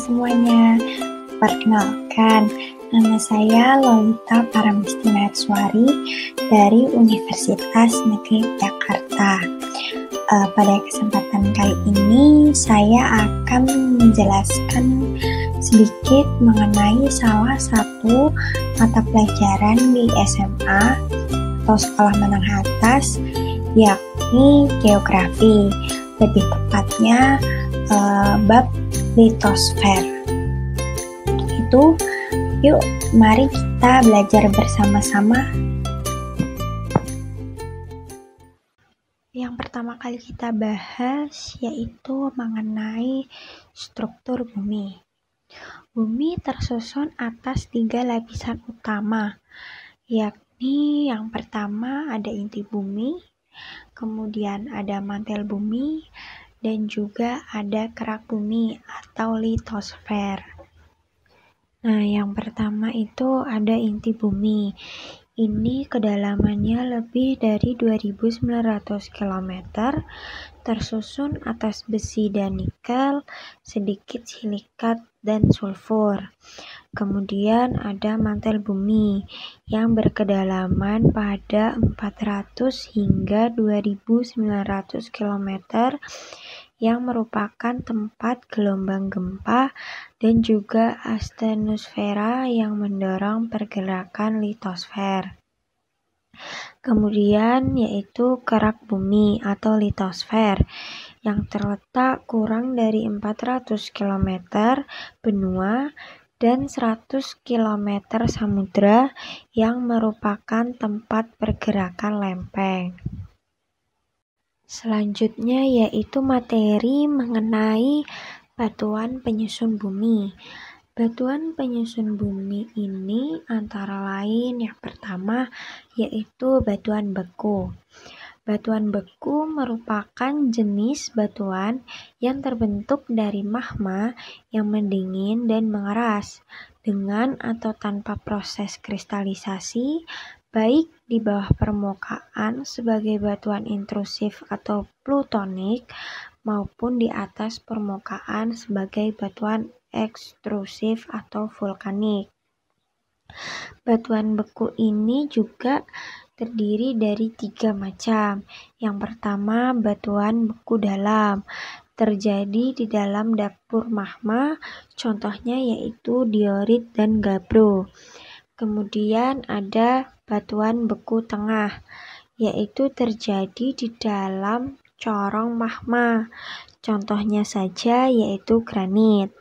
semuanya. Perkenalkan, nama saya Lolita Paramisti Maheswari dari Universitas Negeri Jakarta. Pada kesempatan kali ini, saya akan menjelaskan sedikit mengenai salah satu mata pelajaran di SMA atau sekolah menengah atas, yakni geografi, lebih tepatnya bab litosfer. Yuk mari kita belajar bersama-sama. Yang pertama kali kita bahas yaitu mengenai struktur bumi. Bumi tersusun atas 3 lapisan utama, yakni yang pertama ada inti bumi, kemudian ada mantel bumi, dan juga ada kerak bumi atau litosfer. Nah, yang pertama itu ada inti bumi. Ini kedalamannya lebih dari 2.900 km, tersusun atas besi dan nikel, sedikit silikat dan sulfur. Kemudian ada mantel bumi yang berkedalaman pada 400 hingga 2.900 km yang merupakan tempat gelombang gempa dan juga astenosfera yang mendorong pergerakan litosfer. Kemudian yaitu kerak bumi atau litosfer yang terletak kurang dari 400 km benua dan 100 km samudra yang merupakan tempat pergerakan lempeng. Selanjutnya yaitu materi mengenai batuan penyusun bumi. Batuan penyusun bumi ini antara lain yang pertama yaitu batuan beku. Batuan beku merupakan jenis batuan yang terbentuk dari magma yang mendingin dan mengeras dengan atau tanpa proses kristalisasi, baik di bawah permukaan sebagai batuan intrusif atau plutonik maupun di atas permukaan sebagai batuan ekstrusif atau vulkanik. Batuan beku ini juga terdiri dari 3 macam. Yang pertama, batuan beku dalam, terjadi di dalam dapur magma, contohnya yaitu diorit dan gabbro. Kemudian ada batuan beku tengah, yaitu terjadi di dalam corong magma, contohnya saja yaitu granit.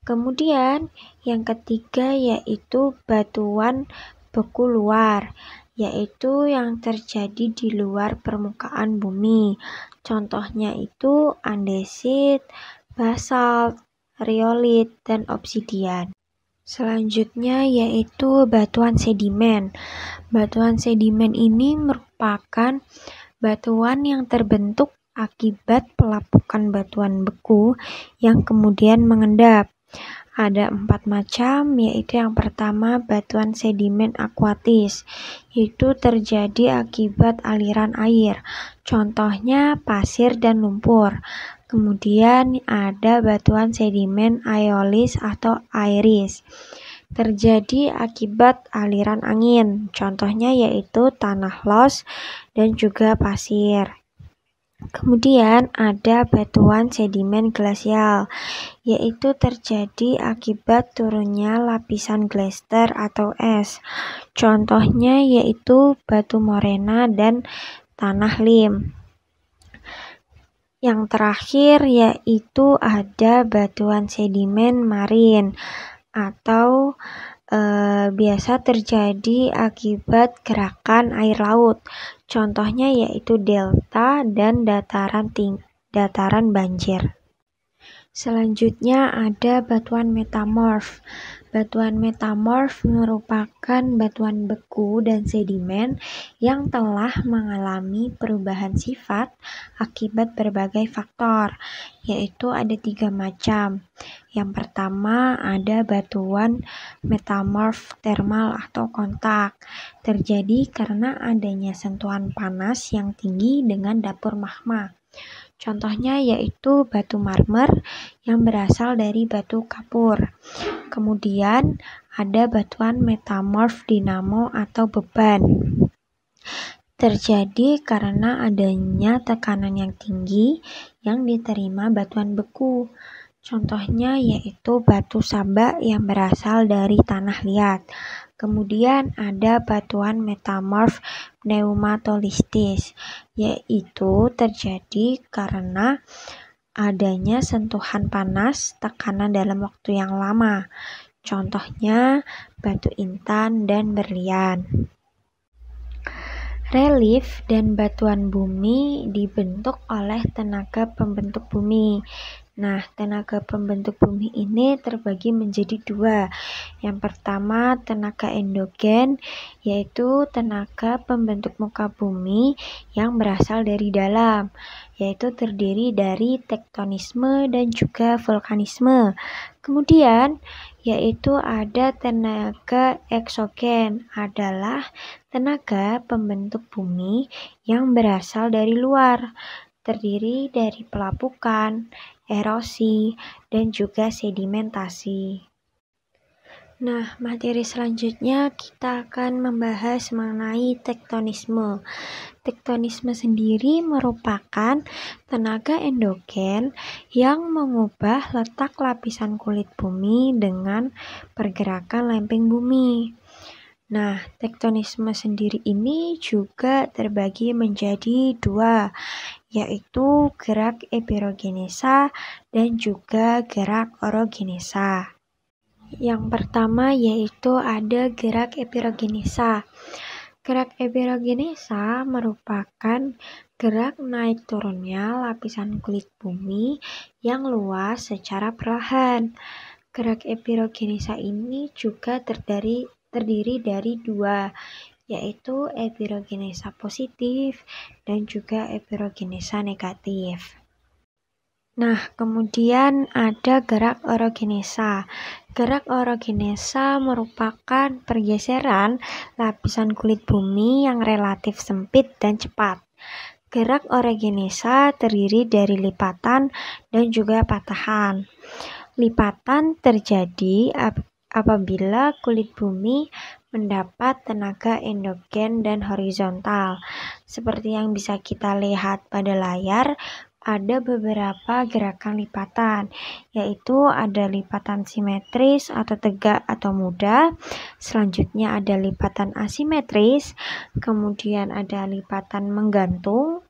Kemudian yang ketiga yaitu batuan beku luar, yaitu yang terjadi di luar permukaan bumi, contohnya itu andesit, basalt, riolit, dan obsidian. Selanjutnya yaitu batuan sedimen. Batuan sedimen ini merupakan batuan yang terbentuk akibat pelapukan batuan beku yang kemudian mengendap. Ada 4 macam, yaitu yang pertama batuan sedimen akuatis, yaitu terjadi akibat aliran air, contohnya pasir dan lumpur. Kemudian ada batuan sedimen aeolis atau airis, terjadi akibat aliran angin, contohnya yaitu tanah los dan juga pasir. Kemudian ada batuan sedimen glasial, yaitu terjadi akibat turunnya lapisan gletser atau es, contohnya yaitu batu morena dan tanah lim. Yang terakhir yaitu ada batuan sedimen marin atau biasa terjadi akibat gerakan air laut, contohnya yaitu delta dan dataran banjir. Selanjutnya ada batuan metamorf. Batuan metamorf merupakan batuan beku dan sedimen yang telah mengalami perubahan sifat akibat berbagai faktor, yaitu ada 3 macam. Yang pertama ada batuan metamorf termal atau kontak, terjadi karena adanya sentuhan panas yang tinggi dengan dapur magma, Contohnya yaitu batu marmer yang berasal dari batu kapur. Kemudian ada batuan metamorf dinamo atau beban. Terjadi karena adanya tekanan yang tinggi yang diterima batuan beku. Contohnya yaitu batu samba yang berasal dari tanah liat. Kemudian ada batuan metamorf pneumatolistis, yaitu terjadi karena adanya sentuhan panas tekanan dalam waktu yang lama. Contohnya batu intan dan berlian. Relief dan batuan bumi dibentuk oleh tenaga pembentuk bumi. Nah, tenaga pembentuk bumi ini terbagi menjadi dua. Yang pertama, tenaga endogen, yaitu tenaga pembentuk muka bumi yang berasal dari dalam, yaitu terdiri dari tektonisme dan juga vulkanisme. Kemudian, yaitu ada tenaga eksogen, adalah tenaga pembentuk bumi yang berasal dari luar, terdiri dari pelapukan, erosi, dan juga sedimentasi. Nah, materi selanjutnya kita akan membahas mengenai tektonisme. Tektonisme sendiri merupakan tenaga endogen yang mengubah letak lapisan kulit bumi dengan pergerakan lempeng bumi. Nah, tektonisme sendiri ini juga terbagi menjadi dua, yaitu gerak epirogenesa dan juga gerak orogenesa. Yang pertama yaitu ada gerak epirogenesa. Gerak epirogenesa merupakan gerak naik turunnya lapisan kulit bumi yang luas secara perlahan. Gerak epirogenesa ini juga terdiri dari dua, yaitu epirogenesa positif dan juga epirogenesa negatif. Nah, kemudian ada gerak orogenesa. Gerak orogenesa merupakan pergeseran lapisan kulit bumi yang relatif sempit dan cepat. Gerak orogenesa terdiri dari lipatan dan juga patahan. Lipatan terjadi apabila kulit bumi mendapat tenaga endogen dan horizontal. Seperti yang bisa kita lihat pada layar, ada beberapa gerakan lipatan, yaitu ada lipatan simetris atau tegak atau muda, selanjutnya ada lipatan asimetris, kemudian ada lipatan menggantung,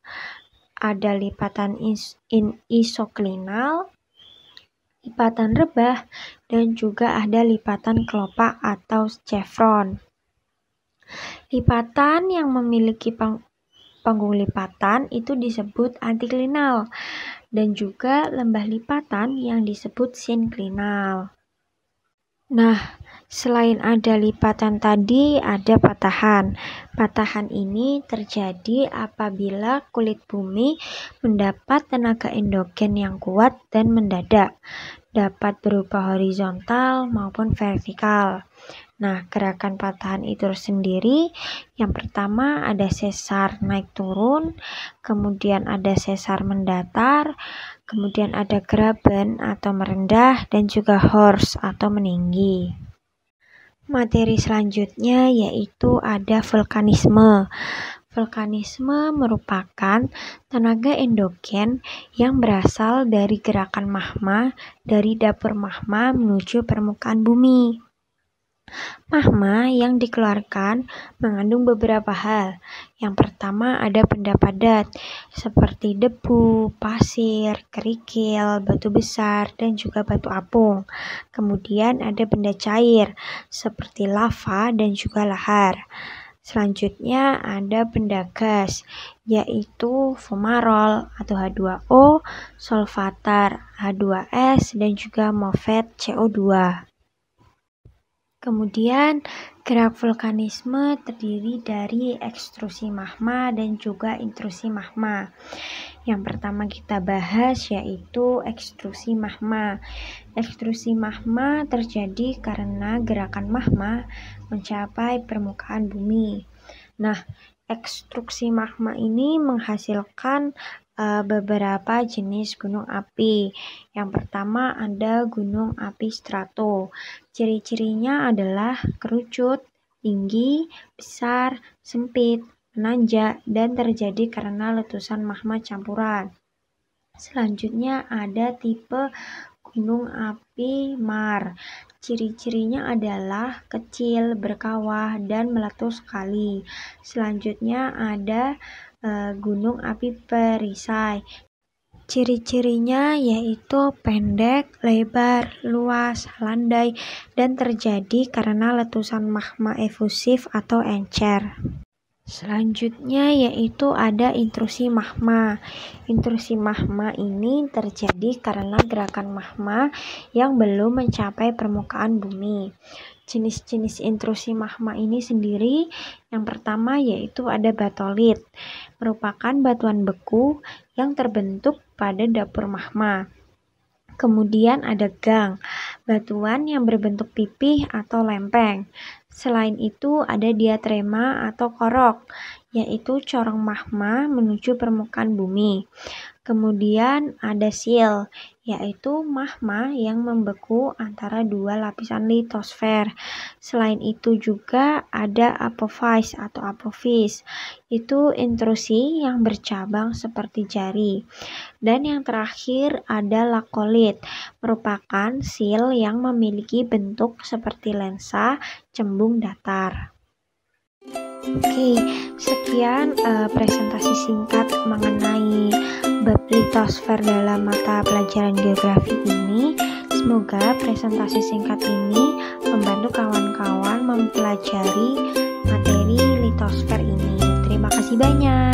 ada lipatan isoklinal, lipatan rebah, dan juga ada lipatan kelopak atau chevron. Lipatan yang memiliki panggung lipatan itu disebut antiklinal, dan juga lembah lipatan yang disebut sinklinal. Nah, selain ada lipatan tadi, ada patahan. Patahan ini terjadi apabila kulit bumi mendapat tenaga endogen yang kuat dan mendadak, dapat berupa horizontal maupun vertikal. Nah, gerakan patahan itu sendiri, yang pertama ada sesar naik turun, kemudian ada sesar mendatar, kemudian ada graben atau merendah, dan juga horst atau meninggi. Materi selanjutnya yaitu ada vulkanisme. Vulkanisme merupakan tenaga endogen yang berasal dari gerakan magma dari dapur magma menuju permukaan bumi. Magma yang dikeluarkan mengandung beberapa hal. Yang pertama ada benda padat seperti debu, pasir, kerikil, batu besar, dan juga batu apung. Kemudian ada benda cair seperti lava dan juga lahar. Selanjutnya ada benda gas, yaitu fumarol atau H2O, solvatar H2S, dan juga MOVET CO2. Kemudian, gerak vulkanisme terdiri dari ekstrusi magma dan juga intrusi magma. Yang pertama kita bahas yaitu ekstrusi magma. Ekstrusi magma terjadi karena gerakan magma mencapai permukaan bumi. Nah, ekstrusi magma ini menghasilkan beberapa jenis gunung api. Yang pertama ada gunung api strato. Ciri-cirinya adalah kerucut, tinggi, besar, sempit, menanjak, dan terjadi karena letusan magma campuran. Selanjutnya ada tipe gunung api mar. Ciri-cirinya adalah kecil, berkawah, dan meletus sekali. Selanjutnya ada gunung api perisai. Ciri-cirinya yaitu pendek, lebar, luas, landai, dan terjadi karena letusan magma efusif atau encer. Selanjutnya yaitu ada intrusi magma. Intrusi magma ini terjadi karena gerakan magma yang belum mencapai permukaan bumi. Jenis-jenis intrusi magma ini sendiri, yang pertama yaitu ada batolit, merupakan batuan beku yang terbentuk pada dapur magma. Kemudian ada gang, batuan yang berbentuk pipih atau lempeng. Selain itu ada diatrema atau korok, yaitu corong magma menuju permukaan bumi. Kemudian ada sil, yaitu magma yang membeku antara dua lapisan litosfer. Selain itu juga ada apophyse atau apophis, itu intrusi yang bercabang seperti jari. Dan yang terakhir ada lakolit, merupakan sil yang memiliki bentuk seperti lensa cembung datar. Oke, sekian presentasi singkat mengenai bab litosfer dalam mata pelajaran geografi ini. Semoga presentasi singkat ini membantu kawan-kawan mempelajari materi litosfer ini. Terima kasih banyak.